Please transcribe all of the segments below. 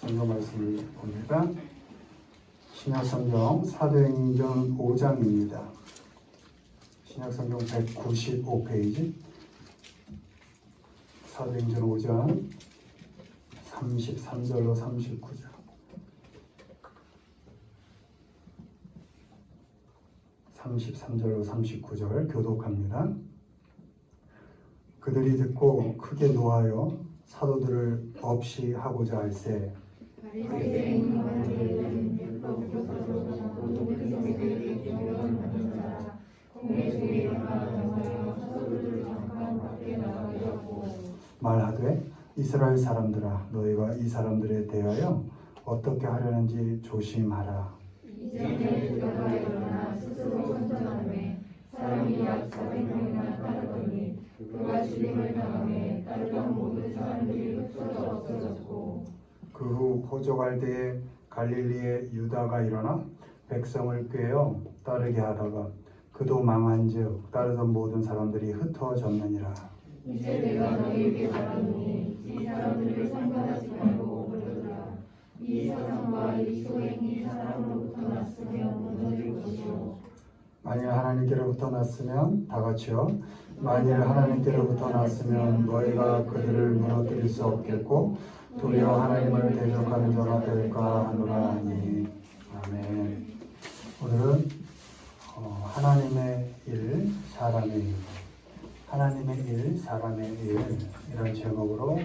성경 말씀을 봅니다. 신약성경 사도행전 5장입니다. 신약성경 195페이지 사도행전 5장 33절로 39절 33절로 39절 교독합니다. 그들이 듣고 크게 노하여 사도들을 없이 하고자 할세 말하되 이스라엘 사람들아 너희가 이 사람들에 대하여 어떻게 하려는지 조심하라. 이전에 그가 일어나 스스로 선전하매 사람이 약 400명이나 따르더니 그가 죽임을 당하매 따르던 모든 사람들이 흩어져 없어졌고 그 후 호적할 갈릴리의 유다가 일어나 백성을 꾀어 따르게 하다가 그도 망한즉 따르던 모든 사람들이 흩어졌느니라. 이제 내가 너희에게 말하노니 이 사람들을 상관하지 말고 버려두라. 이 사상과 이 소행이 사람으로부터 났으면 무너질 것이요 만일 하나님께로부터 났으면 다 같이요. 만일 하나님께로부터 났으면 너희가 그들을 무너뜨릴 수 없겠고 도리어 하나님을 대적하는 자가 될까 하노라 하니. 아멘. 오늘은 하나님의 일, 사람의 일, 하나님의 일, 사람의 일 이런 제목으로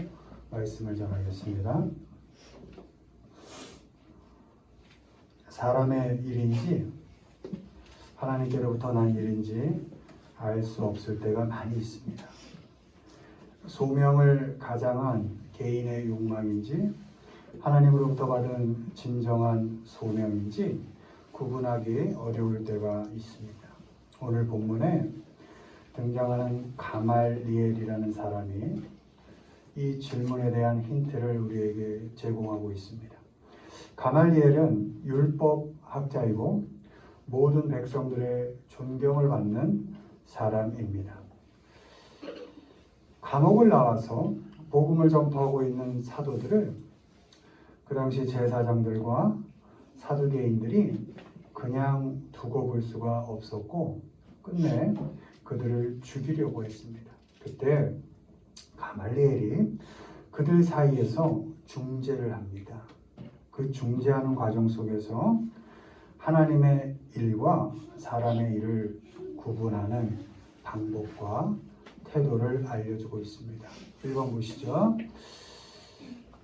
말씀을 전하겠습니다. 사람의 일인지 하나님께로부터 난 일인지 알 수 없을 때가 많이 있습니다. 소명을 가장한 개인의 욕망인지 하나님으로부터 받은 진정한 소명인지 구분하기 어려울 때가 있습니다. 오늘 본문에 등장하는 가말리엘이라는 사람이 이 질문에 대한 힌트를 우리에게 제공하고 있습니다. 가말리엘은 율법학자이고 모든 백성들의 존경을 받는 사람입니다. 감옥을 나와서 복음을 전파하고 있는 사도들을 그 당시 제사장들과 사두개인들이 그냥 두고 볼 수가 없었고 끝내 그들을 죽이려고 했습니다. 그때 가말리엘이 그들 사이에서 중재를 합니다. 그 중재하는 과정 속에서 하나님의 일과 사람의 일을 구분하는 방법과 태도를 알려주고 있습니다. 1번 보시죠.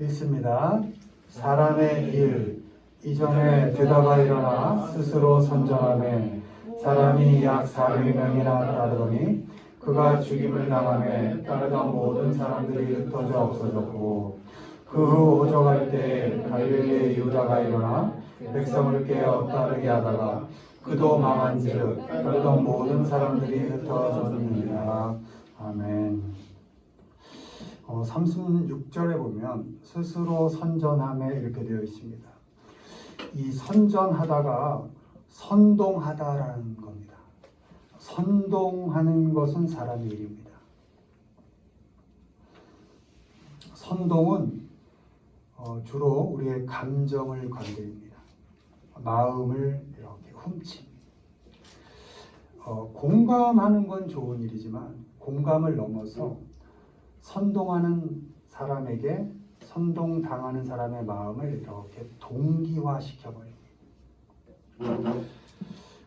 읽습니다. 사람의 일 이전에 드다가 일어나 스스로 선전하매 사람이 약 400명이나 따르더니 그가 죽임을 당하매 따르던 모든 사람들이 흩어져 없어졌고 그 후 호적할 때 갈릴리 유다가 일어나 백성을 깨어 따르게 하다가 그도 망한즉 따르던 모든 사람들이 흩어졌느니라. 아멘. 36절에 보면 스스로 선전함에 이렇게 되어 있습니다. 이 선전하다가 선동하다라는 겁니다. 선동하는 것은 사람의 일입니다. 선동은 주로 우리의 감정을 건드립니다. 마음을 이렇게 훔칩니다. 공감하는 건 좋은 일이지만 공감을 넘어서 선동하는 사람에게 선동당하는 사람의 마음을 이렇게 동기화시켜버립니다.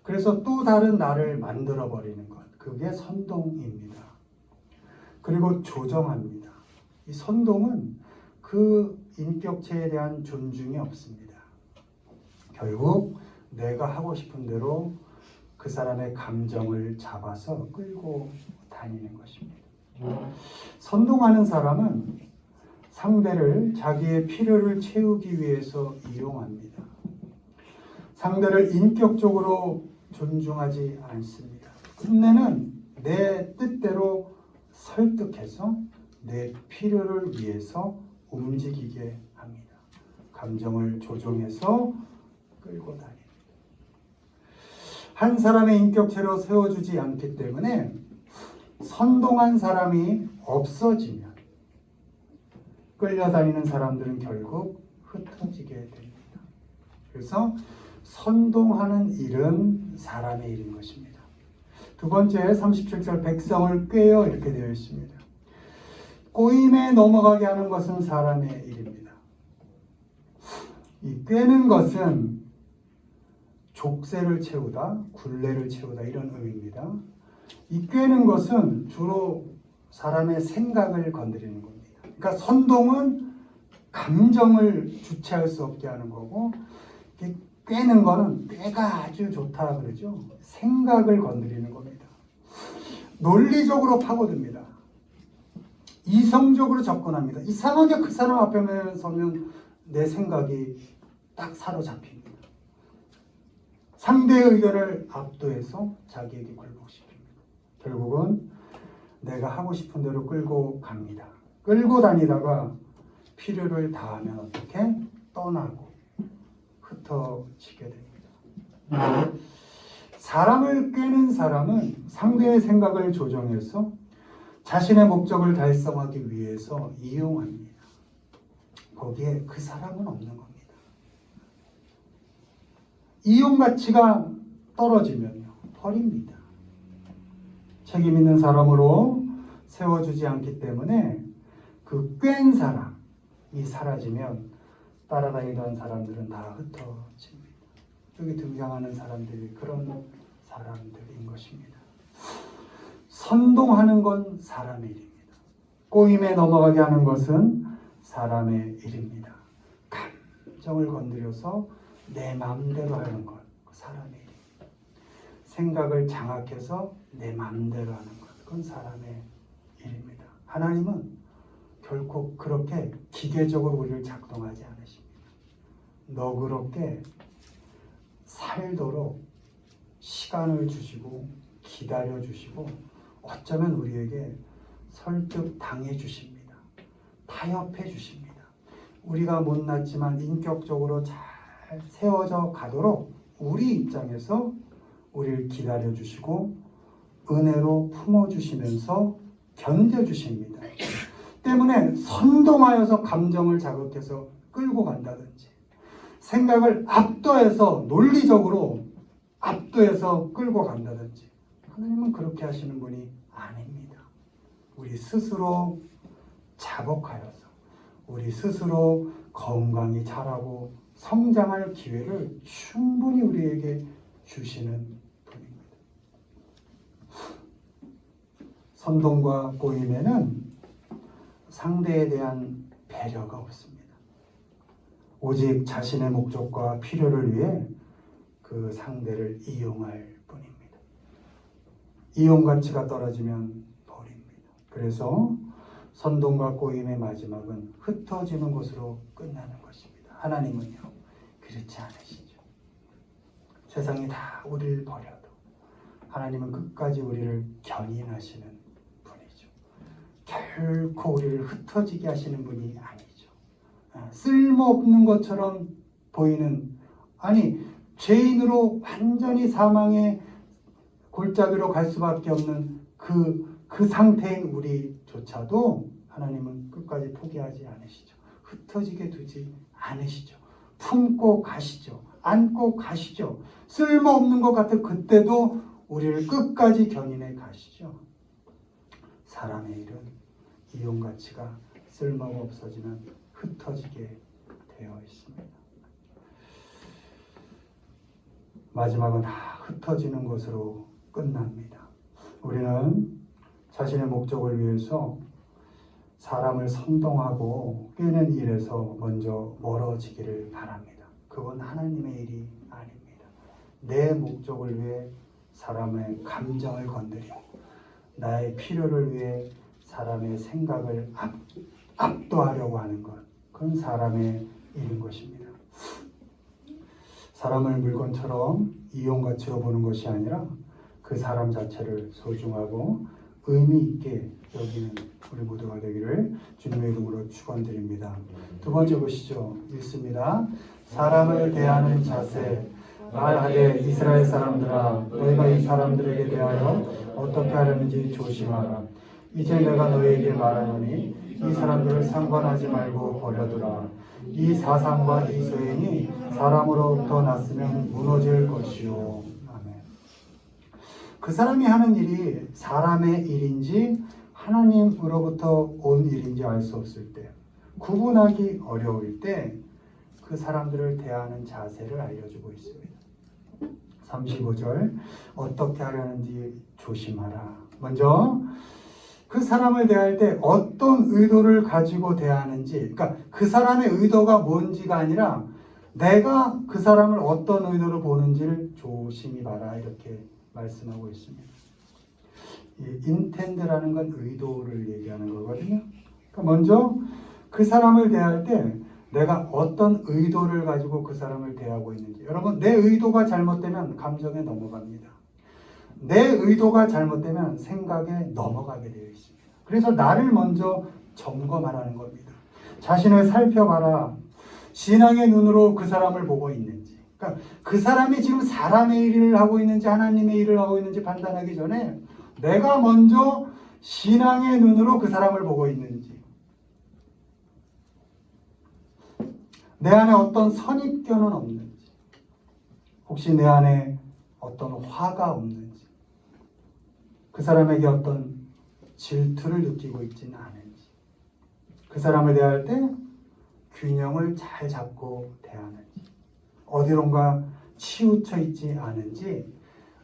그래서 또 다른 나를 만들어버리는 것, 그게 선동입니다. 그리고 조정합니다. 이 선동은 그 인격체에 대한 존중이 없습니다. 결국 내가 하고 싶은 대로 그 사람의 감정을 잡아서 끌고 다니는 것입니다. 선동하는 사람은 상대를 자기의 필요를 채우기 위해서 이용합니다. 상대를 인격적으로 존중하지 않습니다. 끝내는 내 뜻대로 설득해서 내 필요를 위해서 움직이게 합니다. 감정을 조종해서 끌고 다닙니다. 한 사람의 인격체로 세워주지 않기 때문에 선동한 사람이 없어지면 끌려다니는 사람들은 결국 흩어져 그래서 선동하는 일은 사람의 일인 것입니다. 두 번째 37절 백성을 꾀어 이렇게 되어 있습니다. 꼬임에 넘어가게 하는 것은 사람의 일입니다. 이 꾀는 것은 족쇄를 채우다, 굴레를 채우다 이런 의미입니다. 이 꾀는 것은 주로 사람의 생각을 건드리는 겁니다. 그러니까 선동은 감정을 주체할 수 없게 하는 거고, 꾀는 거는 꾀가 아주 좋다 그러죠. 생각을 건드리는 겁니다. 논리적으로 파고듭니다. 이성적으로 접근합니다. 이상하게 그 사람 앞에 서면 내 생각이 딱 사로잡힙니다. 상대의 의견을 압도해서 자기에게 굴복시킵니다. 결국은 내가 하고 싶은 대로 끌고 갑니다. 끌고 다니다가 필요를 다하면 어떻게? 떠나고 흩어지게 됩니다. 사람을 꾀는 사람은 상대의 생각을 조정해서 자신의 목적을 달성하기 위해서 이용합니다. 거기에 그 사람은 없는 겁니다. 이용 가치가 떨어지면요, 버립니다. 책임 있는 사람으로 세워주지 않기 때문에 그 꾀는 사람이 사라지면 따라다니던 사람들은 다 흩어집니다. 여기 등장하는 사람들이 그런 사람들인 것입니다. 선동하는 건 사람의 일입니다. 꼬임에 넘어가게 하는 것은 사람의 일입니다. 감정을 건드려서 내 마음대로 하는 것, 사람의 일입니다. 생각을 장악해서 내 마음대로 하는 것, 그건 사람의 일입니다. 하나님은 결코 그렇게 기계적으로 우리를 작동하지 않으십니다. 너그럽게 살도록 시간을 주시고 기다려 주시고 어쩌면 우리에게 설득 당해 주십니다. 타협해 주십니다. 우리가 못났지만 인격적으로 잘 세워져 가도록 우리 입장에서 우리를 기다려 주시고 은혜로 품어 주시면서 견뎌 주십니다. 때문에 선동하여서 감정을 자극해서 끌고 간다든지 생각을 압도해서 논리적으로 압도해서 끌고 간다든지 하나님은 그렇게 하시는 분이 아닙니다. 우리 스스로 자복하여서 우리 스스로 건강히 자라고 성장할 기회를 충분히 우리에게 주시는 분입니다. 선동과 꼬임에는 상대에 대한 배려가 없습니다. 오직 자신의 목적과 필요를 위해 그 상대를 이용할 뿐입니다. 이용 가치가 떨어지면 버립니다. 그래서 선동과 꼬임의 마지막은 흩어지는 것으로 끝나는 것입니다. 하나님은요, 그렇지 않으시죠. 세상이 다 우리를 버려도 하나님은 끝까지 우리를 견인하시는 분이죠. 결코 우리를 흩어지게 하시는 분이 아니죠. 쓸모없는 것처럼 보이는, 아니 죄인으로 완전히 사망의 골짜기로 갈 수밖에 없는 그 상태인 우리조차도 하나님은 끝까지 포기하지 않으시죠. 흩어지게 두지 않으시죠. 품고 가시죠. 안고 가시죠. 쓸모없는 것 같은 그때도 우리를 끝까지 견인해 가시죠. 사람의 일은 이용 가치가 쓸모가 없어지면 흩어지게 되어 있습니다. 마지막은 다 흩어지는 것으로 끝납니다. 우리는 자신의 목적을 위해서 사람을 선동하고 꾀는 일에서 먼저 멀어지기를 바랍니다. 그건 하나님의 일이 아닙니다. 내 목적을 위해 사람의 감정을 건드리고 나의 필요를 위해 사람의 생각을 압도하려고 하는 것, 그건 사람의 일인 것입니다. 사람을 물건처럼 이용가치로 보는 것이 아니라 그 사람 자체를 소중하고 의미 있게 여기는 우리 모두가 되기를 주님의 이름으로 축원드립니다. 두 번째 보시죠. 읽습니다. 사람을 대하는 자세. 말하되 이스라엘 사람들아, 너희가 이 사람들에게 대하여 어떻게 하려는지 조심하라. 이제 내가 너희에게 말하노니 이 사람들을 상관하지 말고 버려두라. 이 사상과 이 소행이 사람으로부터 났으면 무너질 것이요. 아멘. 그 사람이 하는 일이 사람의 일인지 하나님으로부터 온 일인지 알 수 없을 때, 구분하기 어려울 때 그 사람들을 대하는 자세를 알려주고 있습니다. 35절, 어떻게 하려는지 조심하라. 먼저 그 사람을 대할 때 어떤 의도를 가지고 대하는지, 그러니까 그 사람의 의도가 뭔지가 아니라 내가 그 사람을 어떤 의도로 보는지를 조심히 봐라, 이렇게 말씀하고 있습니다. 이 intend라는 건 의도를 얘기하는 거거든요. 그러니까 먼저 그 사람을 대할 때 내가 어떤 의도를 가지고 그 사람을 대하고 있는지. 여러분, 내 의도가 잘못되면 감정에 넘어갑니다. 내 의도가 잘못되면 생각에 넘어가게 되어 있습니다. 그래서 나를 먼저 점검하라는 겁니다. 자신을 살펴봐라. 신앙의 눈으로 그 사람을 보고 있는지. 그러니까 그 사람이 지금 사람의 일을 하고 있는지 하나님의 일을 하고 있는지 판단하기 전에 내가 먼저 신앙의 눈으로 그 사람을 보고 있는지, 내 안에 어떤 선입견은 없는지, 혹시 내 안에 어떤 화가 없는지, 그 사람에게 어떤 질투를 느끼고 있지는 않은지, 그 사람을 대할 때 균형을 잘 잡고 대하는지, 어디론가 치우쳐 있지 않은지,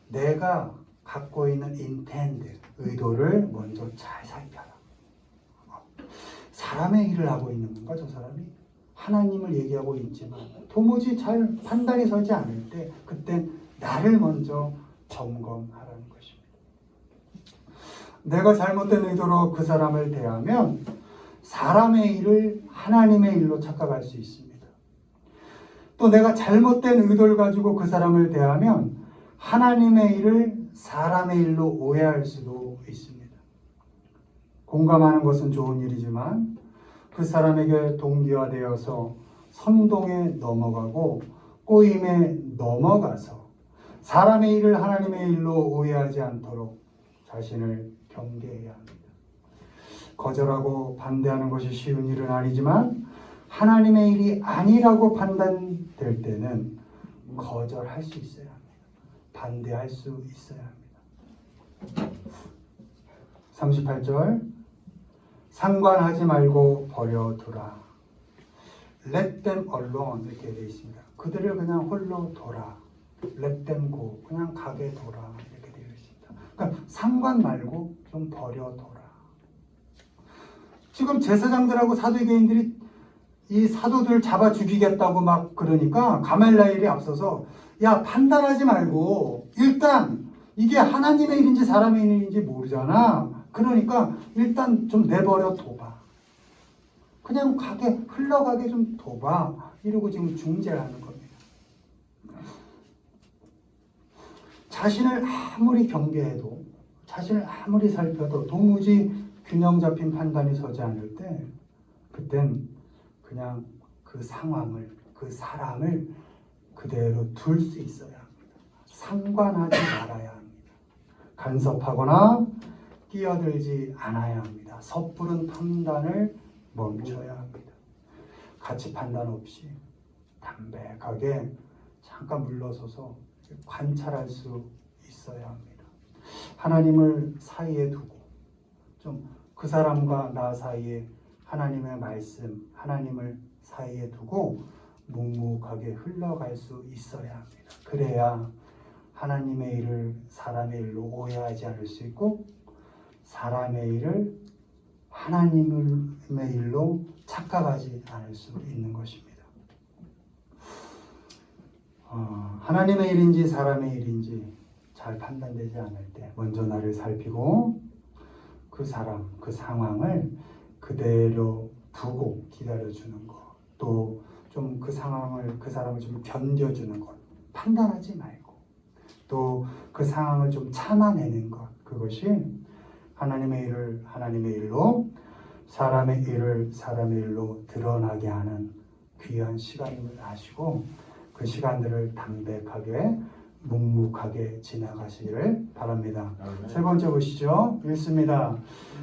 내가 갖고 있는 인텐드, 의도를 먼저 잘 살펴라. 사람의 일을 하고 있는 건가, 저 사람이? 하나님을 얘기하고 있지만 도무지 잘 판단이 서지 않을 때, 그때 나를 먼저 점검하라는 것입니다. 내가 잘못된 의도로 그 사람을 대하면 사람의 일을 하나님의 일로 착각할 수 있습니다. 또 내가 잘못된 의도를 가지고 그 사람을 대하면 하나님의 일을 사람의 일로 오해할 수도 있습니다. 공감하는 것은 좋은 일이지만 그 사람에게 동기화되어서 선동에 넘어가고 꼬임에 넘어가서 사람의 일을 하나님의 일로 오해하지 않도록 자신을 경계해야 합니다. 거절하고 반대하는 것이 쉬운 일은 아니지만 하나님의 일이 아니라고 판단될 때는 거절할 수 있어야 합니다. 반대할 수 있어야 합니다. 38절, 상관하지 말고 버려두라. Let them alone, 이렇게 되어 있습니다. 그들을 그냥 홀로 둬라. Let them go, 그냥 가게 둬라, 이렇게 되어 있습니다. 그러니까 상관 말고 좀 버려둬라. 지금 제사장들하고 사두개인들이 이 사도들 잡아 죽이겠다고 막 그러니까 가멜라엘이 앞서서, 야, 판단하지 말고 일단 이게 하나님의 일인지 사람의 일인지 모르잖아. 그러니까 일단 좀 내버려 둬봐. 그냥 가게, 흘러가게 좀 둬봐. 이러고 지금 중재를 하는 겁니다. 자신을 아무리 경계해도, 자신을 아무리 살펴도 도무지 균형 잡힌 판단이 서지 않을 때, 그땐 그냥 그 상황을, 그 사람을 그대로 둘 수 있어야 합니다. 상관하지 말아야 합니다. 간섭하거나 끼어들지 않아야 합니다. 섣부른 판단을 멈춰야 합니다. 가치 판단 없이 담백하게 잠깐 물러서서 관찰할 수 있어야 합니다. 하나님을 사이에 두고 좀 그 사람과 나 사이에 하나님의 말씀, 하나님을 사이에 두고 묵묵하게 흘러갈 수 있어야 합니다. 그래야 하나님의 일을 사람의 일로 오해하지 않을 수 있고, 사람의 일을 하나님의 일로 착각하지 않을 수 있는 것입니다. 하나님의 일인지 사람의 일인지 잘 판단되지 않을 때 먼저 나를 살피고 그 사람, 그 상황을 그대로 두고 기다려주는 것, 또 좀 그 상황을, 그 사람을 좀 견뎌주는 것, 판단하지 말고 또 그 상황을 좀 참아내는 것, 그것이 하나님의 일을 하나님의 일로, 사람의 일을 사람의 일로 드러나게 하는 귀한 시간임을 아시고 그 시간들을 담백하게 묵묵하게 지나가시기를 바랍니다. 세 번째 보시죠. 읽습니다.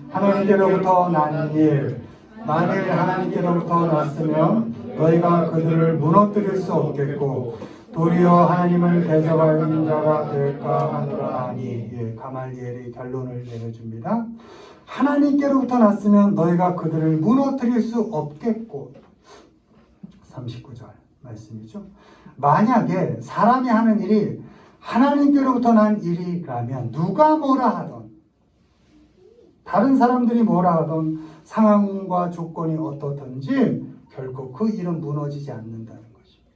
하나님께로부터 난 일, 만일 하나님께로부터 났으면 너희가 그들을 무너뜨릴 수 없겠고 도리어 하나님을 대적하는 자가 될까 하노라니. 가말리엘이 결론을 내려줍니다. 하나님께로부터 났으면 너희가 그들을 무너뜨릴 수 없겠고. 39절 말씀이죠. 만약에 사람이 하는 일이 하나님께로부터 난 일이라면 누가 뭐라 하던, 다른 사람들이 뭐라 하던, 상황과 조건이 어떻든지 결코 그 일은 무너지지 않는다는 것입니다.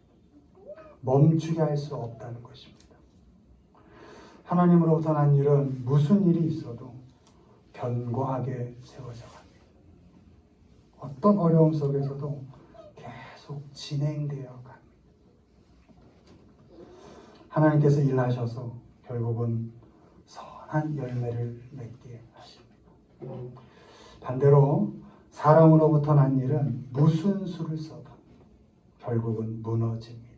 멈추게 할 수 없다는 것입니다. 하나님으로부터 난 일은 무슨 일이 있어도 견고하게 세워져 갑니다. 어떤 어려움 속에서도 계속 진행되어 갑니다. 하나님께서 일하셔서 결국은 선한 열매를 맺게 하십니다. 반대로 사람으로부터 난 일은 무슨 수를 써도 결국은 무너집니다.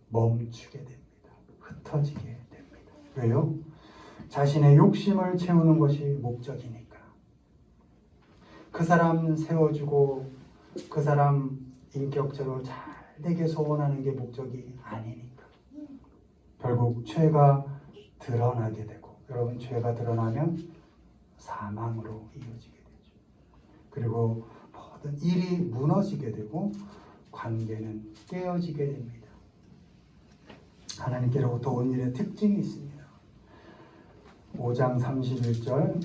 멈추게 됩니다. 흩어지게 됩니다. 왜요? 자신의 욕심을 채우는 것이 목적이니까. 그 사람 세워주고 그 사람 인격적으로 잘 되게 소원하는 게 목적이 아니니까. 결국 죄가 드러나게 되고, 여러분 죄가 드러나면 사망으로 이어지게 되죠. 그리고 모든 일이 무너지게 되고 관계는 깨어지게 됩니다. 하나님께로부터 온 일의 특징이 있습니다. 5장 31절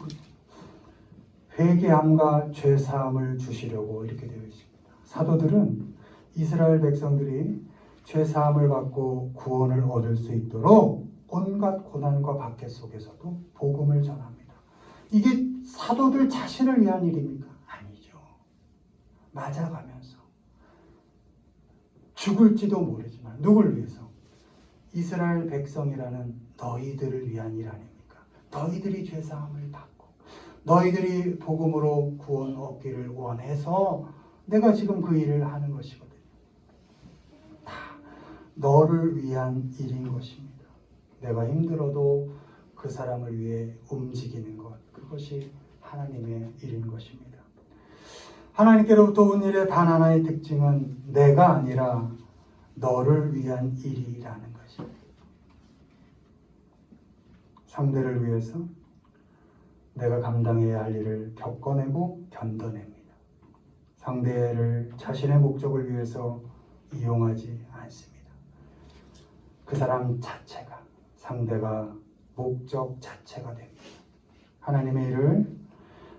회개함과 죄사함을 주시려고 이렇게 되어 있습니다. 사도들은 이스라엘 백성들이 죄사함을 받고 구원을 얻을 수 있도록 온갖 고난과 박해 속에서도 복음을 전합니다. 이게 사도들 자신을 위한 일입니까? 아니죠. 맞아가면서 죽을지도 모르지만 누굴 위해서? 이스라엘 백성이라는 너희들을 위한 일 아닙니까? 너희들이 죄사함을 받고 너희들이 복음으로 구원 얻기를 원해서 내가 지금 그 일을 하는 것이거든요. 다 너를 위한 일인 것입니다. 내가 힘들어도 그 사람을 위해 움직이는 것, 그것이 하나님의 일인 것입니다. 하나님께로부터 온 일의 단 하나의 특징은 내가 아니라 너를 위한 일이라는 것입니다. 상대를 위해서 내가 감당해야 할 일을 겪어내고 견뎌냅니다. 상대를 자신의 목적을 위해서 이용하지 않습니다. 그 사람 자체가, 상대가 목적 자체가 됩니다. 하나님의 일을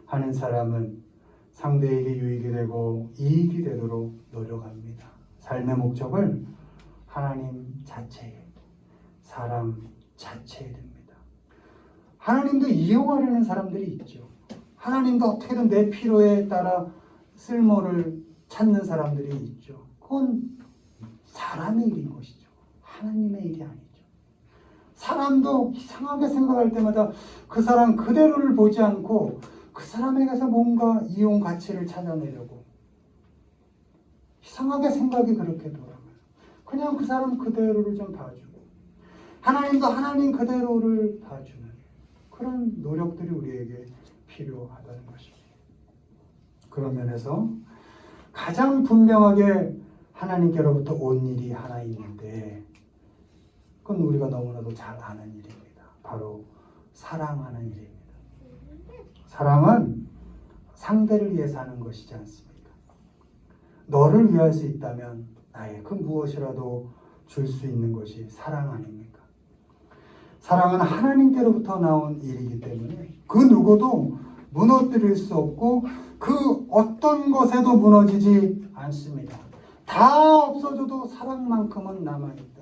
하는 사람은 상대에게 유익이 되고 이익이 되도록 노력합니다. 삶의 목적을 하나님 자체에, 사람 자체에 됩니다. 하나님도 이용하려는 사람들이 있죠. 하나님도 어떻게든 내 필요에 따라 쓸모를 찾는 사람들이 있죠. 그건 사람의 일인 것이죠. 하나님의 일이 아니죠. 사람도 이상하게 생각할 때마다 그 사람 그대로를 보지 않고 그 사람에게서 뭔가 이용 가치를 찾아내려고 이상하게 생각이 그렇게 돌아가요. 그냥 그 사람 그대로를 좀 봐주고 하나님도 하나님 그대로를 봐주는 그런 노력들이 우리에게 필요하다는 것입니다. 그런 면에서 가장 분명하게 하나님께로부터 온 일이 하나 있는데 그건 우리가 너무나도 잘 아는 일입니다. 바로 사랑하는 일입니다. 사랑은 상대를 위해서 하는 것이지 않습니까? 너를 위할 수 있다면 나의 그 무엇이라도 줄 수 있는 것이 사랑 아닙니까? 사랑은 하나님께로부터 나온 일이기 때문에 그 누구도 무너뜨릴 수 없고 그 어떤 것에도 무너지지 않습니다. 다 없어져도 사랑만큼은 남아있다.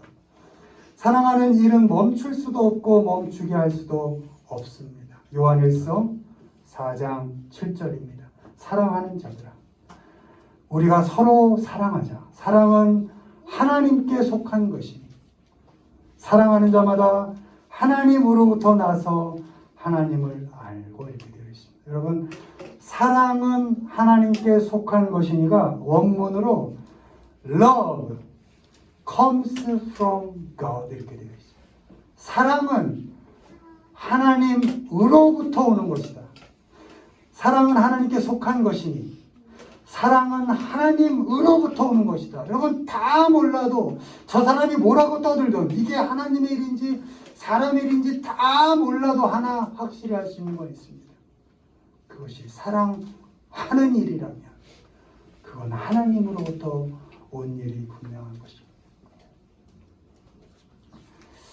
사랑하는 일은 멈출 수도 없고 멈추게 할 수도 없습니다. 요한일서 4장 7절입니다. 사랑하는 자들아, 우리가 서로 사랑하자. 사랑은 하나님께 속한 것이니 사랑하는 자마다 하나님으로부터 나서 하나님을 알고 이렇게 되어 있습니다. 여러분, 사랑은 하나님께 속한 것이니가 원문으로 love comes from God 이렇게 되어 있습니다. 사랑은 하나님으로부터 오는 것이다. 사랑은 하나님께 속한 것이니 사랑은 하나님으로부터 오는 것이다. 여러분 다 몰라도 저 사람이 뭐라고 떠들든 이게 하나님의 일인지 사람의 일인지 다 몰라도 하나 확실히 할 수 있는 건 있습니다. 그것이 사랑하는 일이라면 그건 하나님으로부터 온 일이 분명한 것입니다.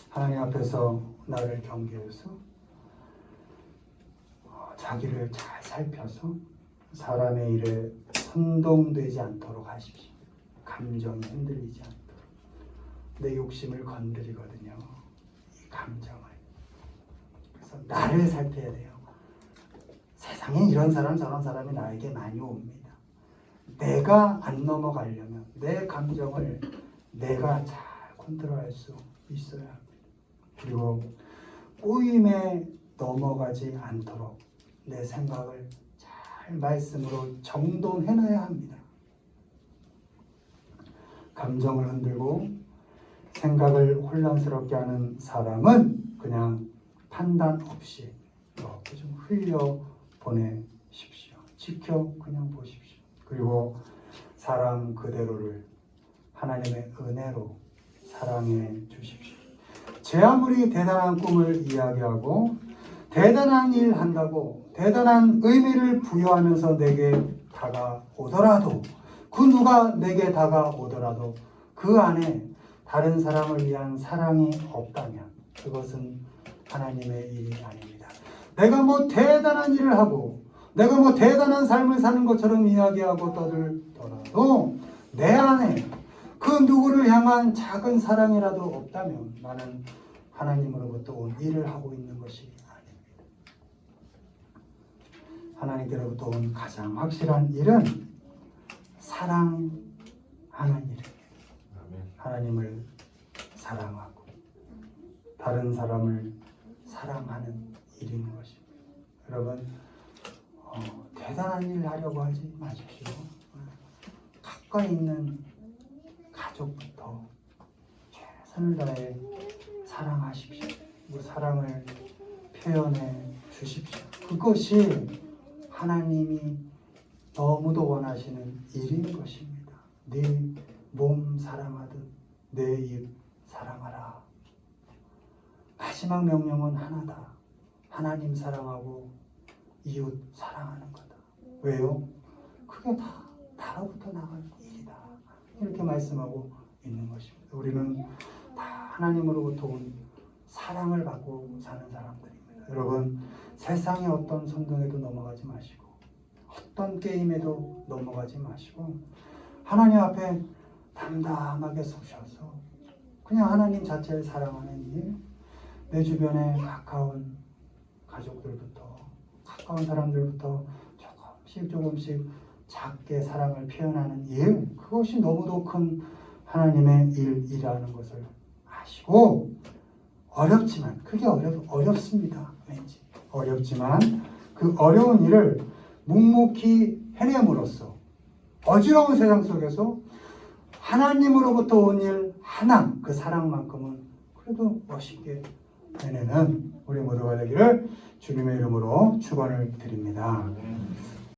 하나님 앞에서 나를 경계해서 자기를 잘 살펴서 사람의 일에 선동되지 않도록 하십시오. 감정이 흔들리지 않도록. 내 욕심을 건드리거든요. 이 감정을. 그래서 나를 살펴야 돼요. 세상에 이런 사람 저런 사람이 나에게 많이 옵니다. 내가 안 넘어가려면 내 감정을 내가 잘 컨트롤할 수 있어야 합니다. 그리고 꼬임에 넘어가지 않도록 내 생각을 잘 말씀으로 정돈해놔야 합니다. 감정을 흔들고 생각을 혼란스럽게 하는 사람은 그냥 판단 없이 이렇게 좀 흘려보내십시오. 지켜 그냥 보십시오. 그리고 사람 그대로를 하나님의 은혜로 사랑해 주십시오. 제 아무리 대단한 꿈을 이야기하고 대단한 일 한다고 대단한 의미를 부여하면서 내게 다가오더라도 그 누가 내게 다가오더라도 그 안에 다른 사람을 위한 사랑이 없다면 그것은 하나님의 일이 아닙니다. 내가 뭐 대단한 일을 하고 내가 뭐 대단한 삶을 사는 것처럼 이야기하고 떠들더라도 내 안에 그 누구를 향한 작은 사랑이라도 없다면 나는 하나님으로부터 온 일을 하고 있는 것이 아닙니다. 하나님께로부터 온 가장 확실한 일은 사랑하는 일입니다. 하나님을 사랑하고 다른 사람을 사랑하는 일인 것입니다. 여러분 대단한 일 하려고 하지 마십시오. 가까이 있는 가족부터 최선을 다해 사랑하십시오. 그 사랑을 표현해 주십시오. 그것이 하나님이 너무도 원하시는 일인 것입니다. 네 몸 사랑하듯 내 입 사랑하라. 마지막 명령은 하나다. 하나님 사랑하고 이웃 사랑하는 거다. 왜요? 그게 다 나로부터 나간 일이다. 이렇게 말씀하고 있는 것입니다. 우리는 다 하나님으로부터 온 사랑을 받고 사는 사람들입니다. 여러분 세상의 어떤 선동에도 넘어가지 마시고 어떤 게임에도 넘어가지 마시고 하나님 앞에 담담하게 서셔서 그냥 하나님 자체를 사랑하는 일, 내 주변에 가까운 가족들부터 가까운 사람들부터 조금씩 작게 사랑을 표현하는 일, 그것이 너무도 큰 하나님의 일이라는 것을 아시고 어렵지만 그게 어렵습니다. 왠지 어렵지만 그 어려운 일을 묵묵히 해냄으로써 어지러운 세상 속에서 하나님으로부터 온 일 하나 그 사랑만큼은 그래도 멋있게 해내는 우리 모두가 되기를 주님의 이름으로 축원을 드립니다.